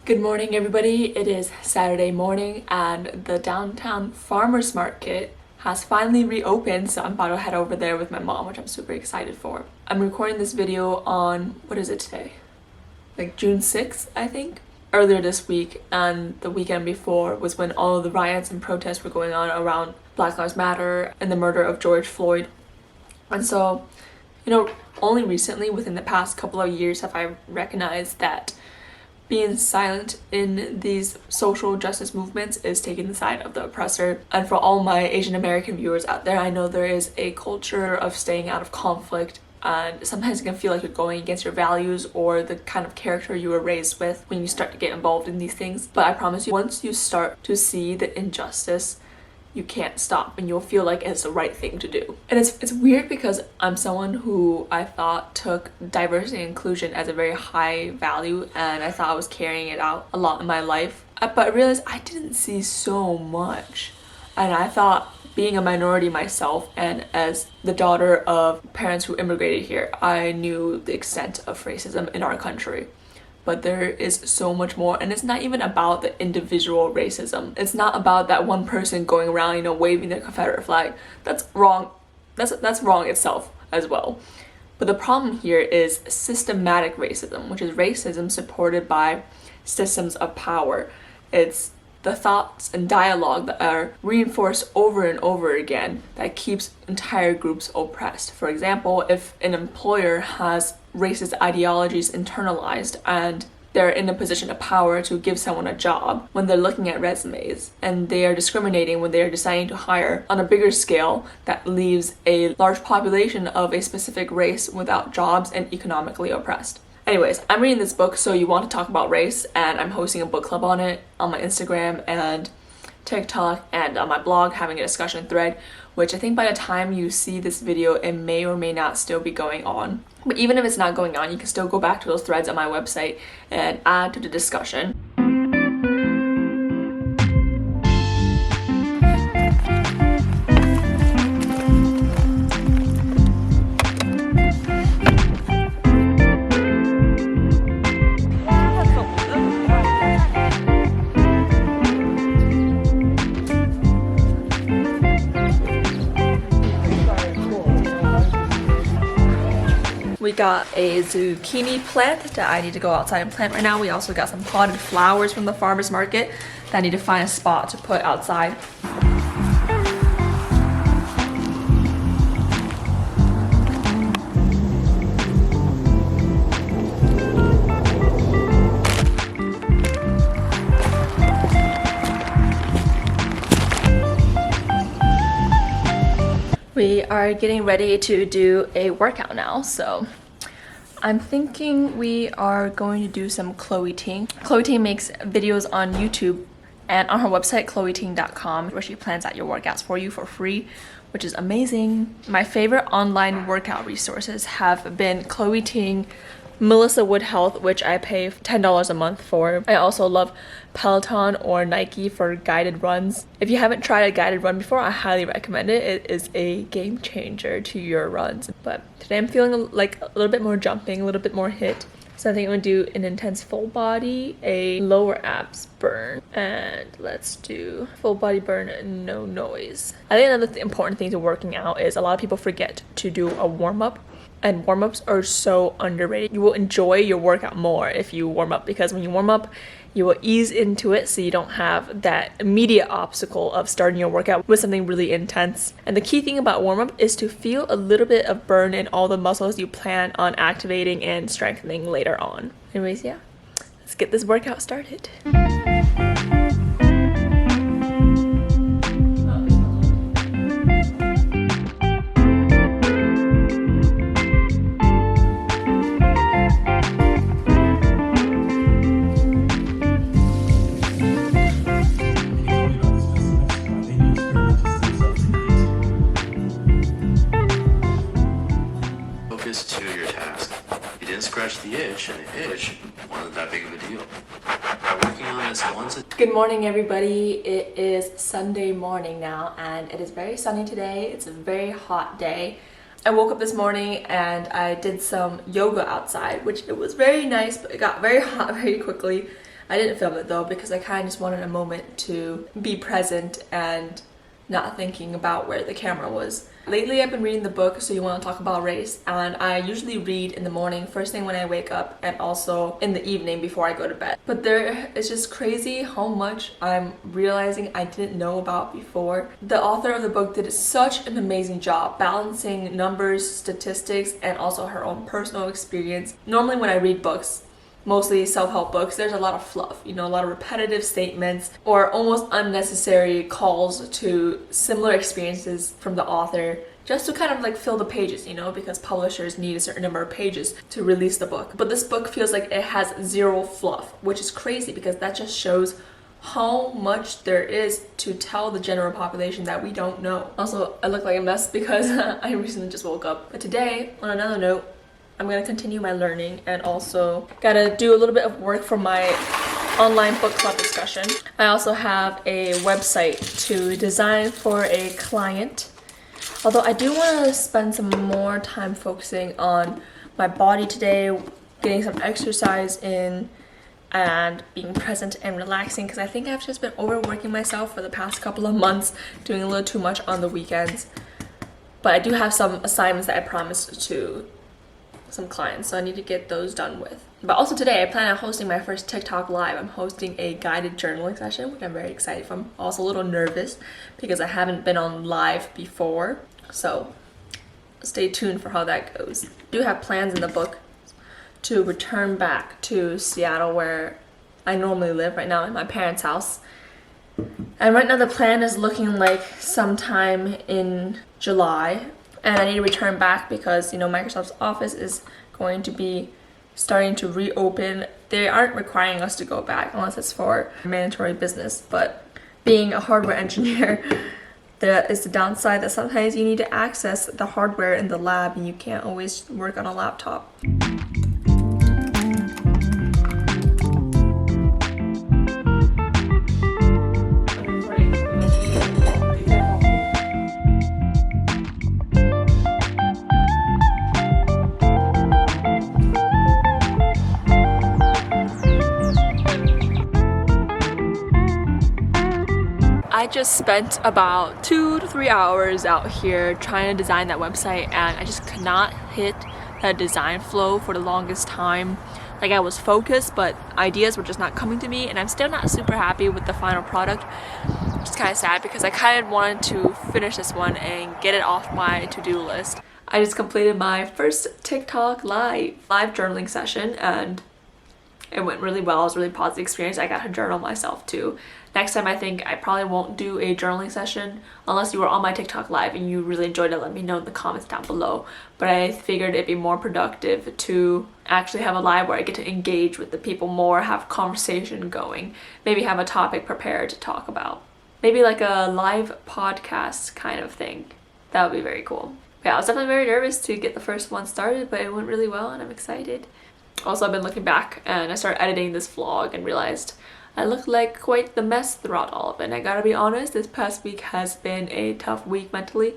Good morning, everybody. It is Saturday morning and the downtown farmers market has finally reopened, so I'm about to head over there with my mom, which I'm super excited for. I'm recording this video on, what is it today? Like June 6th, I think? Earlier this week and the weekend before was when all of the riots and protests were going on around Black Lives Matter and the murder of George Floyd. And so, only recently, within the past couple of years, have I recognized that being silent in these social justice movements is taking the side of the oppressor. And for all my Asian American viewers out there, I know there is a culture of staying out of conflict, and sometimes it can feel like you're going against your values or the kind of character you were raised with when you start to get involved in these things. But I promise you, once you start to see the injustice, you can't stop and you'll feel like it's the right thing to do. And it's weird because I'm someone who I thought took diversity and inclusion as a very high value, and I thought I was carrying it out a lot in my life. But I realized I didn't see so much. And I thought, being a minority myself and as the daughter of parents who immigrated here, I knew the extent of racism in our country. But there is so much more, and it's not even about the individual racism. It's not about that one person going around, waving the Confederate flag. That's wrong. That's wrong itself as well. But the problem here is systematic racism, which is racism supported by systems of power. It's the thoughts and dialogue that are reinforced over and over again that keeps entire groups oppressed. For example, if an employer has racist ideologies internalized and they're in a position of power to give someone a job, when they're looking at resumes and they are discriminating when they are deciding to hire on a bigger scale, that leaves a large population of a specific race without jobs and economically oppressed. Anyways, I'm reading this book, So You Want to Talk About Race, and I'm hosting a book club on it on my Instagram and TikTok and on my blog, having a discussion thread, which I think by the time you see this video, it may or may not still be going on. But even if it's not going on, you can still go back to those threads on my website and add to the discussion. We got a zucchini plant that I need to go outside and plant right now. We also got some potted flowers from the farmer's market that I need to find a spot to put outside. We are getting ready to do a workout now, so I'm thinking we are going to do some Chloe Ting. Chloe Ting makes videos on YouTube and on her website, chloeting.com, where she plans out your workouts for you for free, which is amazing. My favorite online workout resources have been Chloe Ting, Melissa Wood Health, which I pay $10 a month for. I also love Peloton or Nike for guided runs. If you haven't tried a guided run before, I highly recommend it. It is a game changer to your runs. But today I'm feeling like a little bit more jumping, a little bit more HIIT. So I think I'm gonna do an intense full body, a lower abs burn, and let's do full body burn, no noise. I think another important thing to working out is a lot of people forget to do a warm-up. And warm-ups are so underrated. You will enjoy your workout more if you warm up, because when you warm up, you will ease into it so you don't have that immediate obstacle of starting your workout with something really intense. And the key thing about warm-up is to feel a little bit of burn in all the muscles you plan on activating and strengthening later on. Anyways, yeah, let's get this workout started. Scratch the itch, and the itch wasn't that big of a deal. By working on this once. Good morning, everybody. It is Sunday morning now, and it is very sunny today. It's a very hot day. I woke up this morning and I did some yoga outside, which it was very nice, but it got very hot very quickly. I didn't film it though because I kind of just wanted a moment to be present and not thinking about where the camera was. Lately I've been reading the book So You Want to Talk About Race, and I usually read in the morning, first thing when I wake up, and also in the evening before I go to bed. But it's just crazy how much I'm realizing I didn't know about before. The author of the book did such an amazing job balancing numbers, statistics, and also her own personal experience. Normally when I read books, mostly self-help books, there's a lot of fluff, you know, a lot of repetitive statements or almost unnecessary calls to similar experiences from the author just to kind of like fill the pages, you know, because publishers need a certain number of pages to release the book. But this book feels like it has zero fluff, which is crazy because that just shows how much there is to tell the general population that we don't know. Also, I look like a mess because I recently just woke up. But today, on another note, I'm gonna continue my learning and also gotta do a little bit of work for my online book club discussion. I also have a website to design for a client. Although I do want to spend some more time focusing on my body today, getting some exercise in, and being present and relaxing because I think I've just been overworking myself for the past couple of months, doing a little too much on the weekends. But I do have some assignments that I promised to some clients, so I need to get those done with. But also today I plan on hosting my first TikTok live. I'm hosting a guided journaling session, which I'm very excited for. I'm also a little nervous because I haven't been on live before, so stay tuned for how that goes. I do have plans in the book to return back to Seattle where I normally live right now in my parents' house. And right now the plan is looking like sometime in July. And I need to return back because, you know, Microsoft's Office is going to be starting to reopen. They aren't requiring us to go back unless it's for mandatory business. But being a hardware engineer, that is the downside that sometimes you need to access the hardware in the lab and you can't always work on a laptop. I just spent about 2 to 3 hours out here trying to design that website, and I just could not hit that design flow for the longest time. Like, I was focused, but ideas were just not coming to me, and I'm still not super happy with the final product. Which is kind of sad because I kind of wanted to finish this one and get it off my to-do list. I just completed my first TikTok live journaling session, and it went really well. It was a really positive experience. I got to journal myself too. Next time I think I probably won't do a journaling session unless you were on my TikTok live and you really enjoyed it. Let me know in the comments down below. But I figured it'd be more productive to actually have a live where I get to engage with the people more, have conversation going, maybe have a topic prepared to talk about. Maybe like a live podcast kind of thing. That would be very cool. Yeah, I was definitely very nervous to get the first one started, but it went really well and I'm excited. Also, I've been looking back and I started editing this vlog and realized I look like quite the mess throughout all of it. And I gotta be honest, this past week has been a tough week mentally.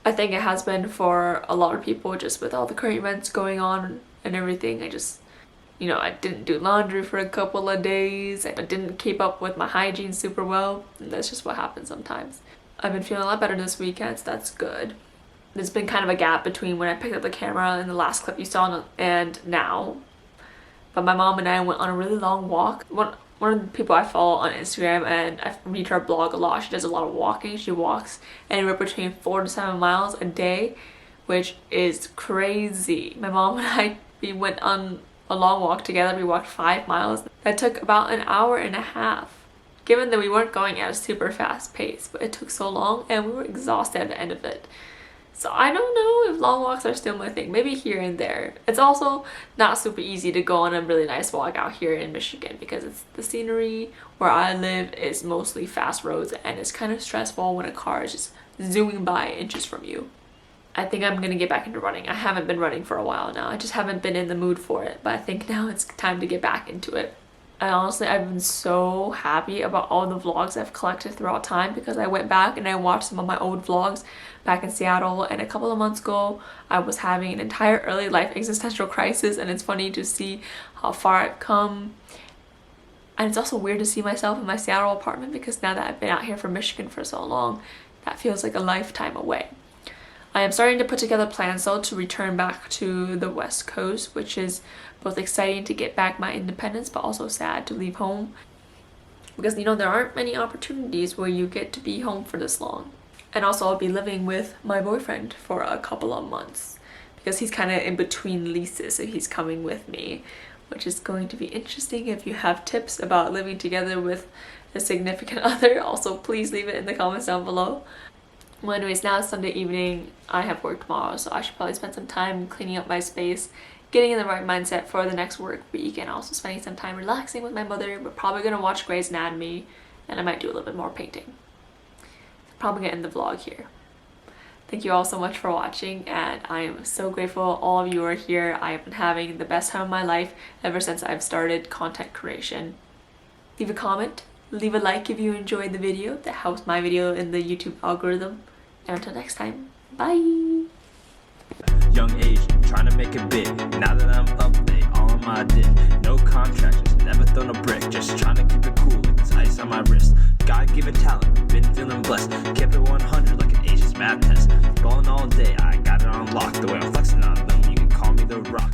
I think it has been for a lot of people just with all the current events going on and everything. I just, you know, I didn't do laundry for a couple of days. I didn't keep up with my hygiene super well. And that's just what happens sometimes. I've been feeling a lot better this weekend, so that's good. There's been kind of a gap between when I picked up the camera in the last clip you saw and now. But my mom and I went on a really long walk. One of the people I follow on Instagram, and I read her blog a lot, she does a lot of walking. She walks anywhere between 4 to 7 miles a day, which is crazy. My mom and we went on a long walk together. We walked 5 miles. That took about an hour and a half. Given that we weren't going at a super fast pace, but it took so long and we were exhausted at the end of it. So I don't know if long walks are still my thing, maybe here and there. It's also not super easy to go on a really nice walk out here in Michigan because it's the scenery where I live is mostly fast roads and it's kind of stressful when a car is just zooming by inches from you. I think I'm gonna get back into running. I haven't been running for a while now. I just haven't been in the mood for it, but I think now it's time to get back into it. And honestly, I've been so happy about all the vlogs I've collected throughout time because I went back and I watched some of my old vlogs back in Seattle, and a couple of months ago I was having an entire early life existential crisis, and it's funny to see how far I've come And it's also weird to see myself in my Seattle apartment because now that I've been out here from Michigan for so long, that feels like a lifetime away. I am starting to put together plans though to return back to the West Coast, which is both exciting to get back my independence but also sad to leave home. Because you know, there aren't many opportunities where you get to be home for this long. And also I'll be living with my boyfriend for a couple of months because he's kind of in between leases, so he's coming with me, which is going to be interesting. If you have tips about living together with a significant other, also please leave it in the comments down below. Well, anyways, now it's Sunday evening. I have work tomorrow, so I should probably spend some time cleaning up my space, getting in the right mindset for the next work week, and also spending some time relaxing with my mother. We're probably gonna watch Grey's Anatomy, and I might do a little bit more painting. Probably gonna end the vlog here. Thank you all so much for watching, and I am so grateful all of you are here. I have been having the best time of my life ever since I've started content creation. Leave a comment, leave a like if you enjoyed the video. That helps my video in the YouTube algorithm. And until next time, bye! Young age, trying to make it big. Now that I'm up, they all on my dick. No contractors, never thrown a brick. Just trying to keep it cool like this ice on my wrist. God-given talent, been feeling blessed. Kept it 100 like an Asia's math test. Balling all day, I got it on lock. The way I'm flexing on them, you can call me the Rock.